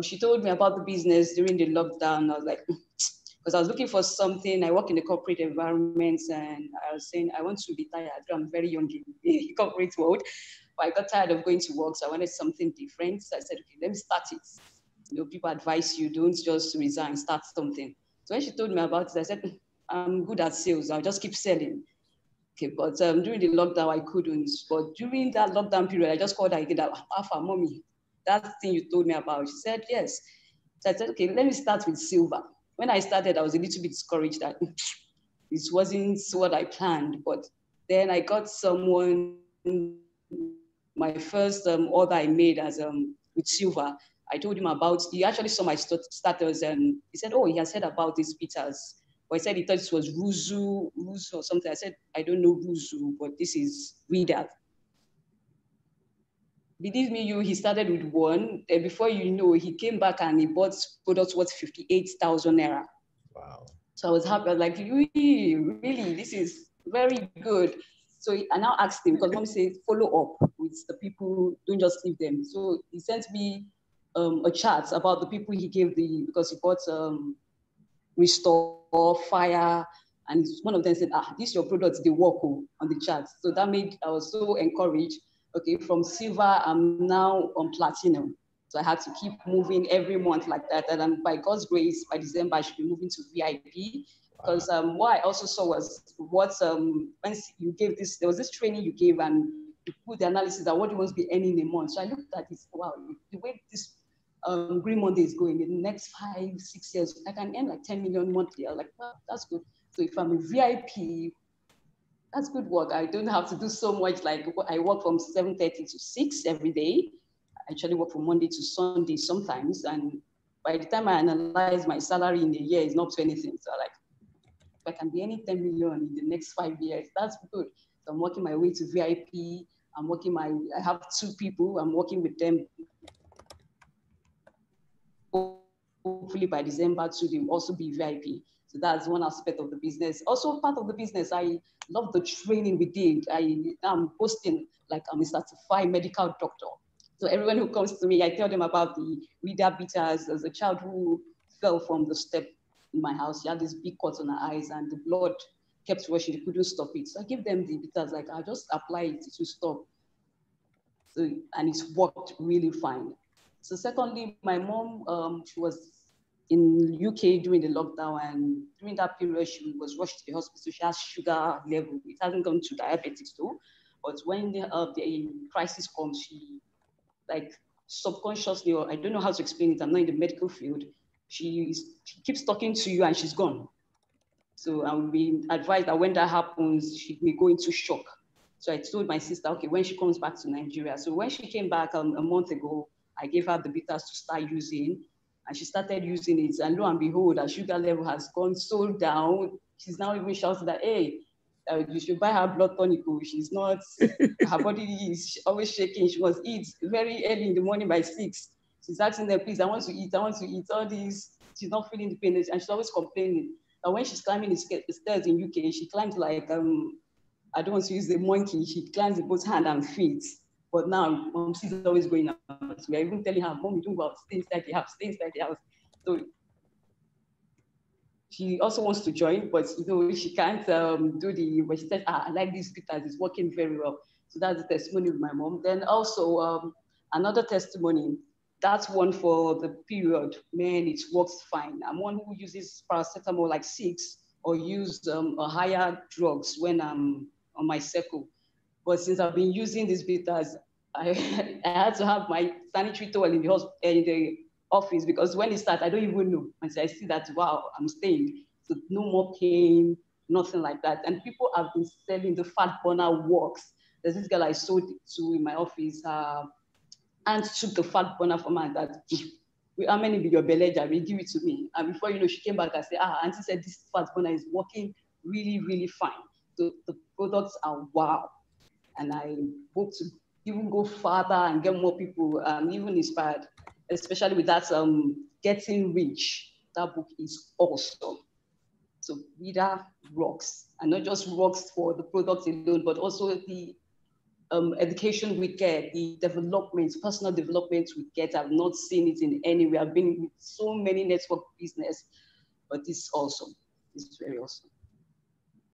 she told me about the business during the lockdown. I was like, because I was looking for something. I work in the corporate environment, and I was saying I want to retire. I'm very young in the corporate world, but I got tired of going to work, so I wanted something different. So I said, okay, let me start it. People advise you, don't just resign, start something. So when she told me about it, I said, I'm good at sales. I'll just keep selling. Okay, but during the lockdown, I couldn't. But during that lockdown period, I just called her again, Alpha, mommy, that thing you told me about. She said, yes. So I said, okay, let me start with silver. When I started, I was a little bit discouraged that this wasn't what I planned. But then I got someone, my first order I made as with silver. I told him about, he actually saw my status and he said, oh, he has heard about these bitters. But he said he thought it was Ruzu or something. I said, I don't know Ruzu, but this is Reader. Believe me, he started with one. And before you know, he came back and he bought products worth 58,000 naira. Wow. So I was happy. I was like, really, this is very good. So I now asked him, because mom said, follow up with the people, don't just leave them. So he sent me a chart about the people he gave because he bought Restore, Fire, and one of them said, these your products, they work on the chart. So that made, I was so encouraged. Okay, from silver, I'm now on platinum. So I had to keep moving every month like that. And then by God's grace, by December, I should be moving to VIP. Because what I also saw was when you gave this, there was this training you gave and you put the analysis that what you want to be earning in a month. So I looked at this, wow, the way this Green Monday is going, in the next 5-6 years, I can earn like 10 million monthly. I was like, wow, that's good. So if I'm a VIP, that's good work. I don't have to do so much. Like I work from 7:30 to 6 every day. I actually work from Monday to Sunday sometimes. And by the time I analyze my salary in a year, it's not to anything. So like, if I can be earning 10 million in the next 5 years, that's good. So I'm working my way to VIP. I have 2 people. I'm working with them. Hopefully by December too, they will also be VIP. So that's one aspect of the business. Also part of the business, I love the training we did. I'm posting like I'm a certified medical doctor. So everyone who comes to me, I tell them about the Reader bitters. There's a child who fell from the step in my house. She had this big cut on her eyes and the blood kept rushing. They couldn't stop it. So I give them the bitters, like I'll just apply it to stop. So, and it's worked really fine. So secondly, my mom, she was in UK during the lockdown, and during that period, she was rushed to the hospital. She has sugar level. It hasn't gone to diabetes though, but when the crisis comes, she like subconsciously, or I don't know how to explain it, I'm not in the medical field, she keeps talking to you and she's gone. So I will be advised that when that happens, she may go into shock. So I told my sister, okay, when she comes back to Nigeria. So when she came back a month ago, I gave her the bitters to start using, and she started using it. And lo and behold, her sugar level has gone so down. She's now even shouting that, hey, you should buy her blood tonic. She's not, her body is always shaking. She must eat very early in the morning by 6. She's asking them, please, I want to eat, all these. She's not feeling the pain, and she's always complaining. And when she's climbing the stairs in UK, she climbs like, I don't want to use the monkey, she climbs with both hand and feet. But now, she's always going out. We're even telling her, Mom, you don't go out, stay inside the house, stay inside the house. So she also wants to join, but she can't but she says, I like these bitters, it's working very well. So that's the testimony of my mom. Then also another testimony, that's one for the period, man, it works fine. I'm one who uses paracetamol like 6 or use higher drugs when I'm on my cycle. But since I've been using these bitters, I had to have my sanitary towel in the office, because when it starts, I don't even know. Until I see that, wow, I'm staying. So no more pain, nothing like that. And people have been selling the fat burner works. There's this girl I sold it to in my office. And took the fat burner from her that, how many be your beleja? Will give it to me. And before you know, she came back and said, Auntie said this fat burner is working really, really fine. So the products are wow. And I hope to even go farther and get more people even inspired, especially with that Getting Rich. That book is awesome. So Reader rocks, and not just rocks for the products alone, but also the education we get, the development, personal development we get. I've not seen it in anywhere. I've been with so many network business, but it's awesome. It's very awesome.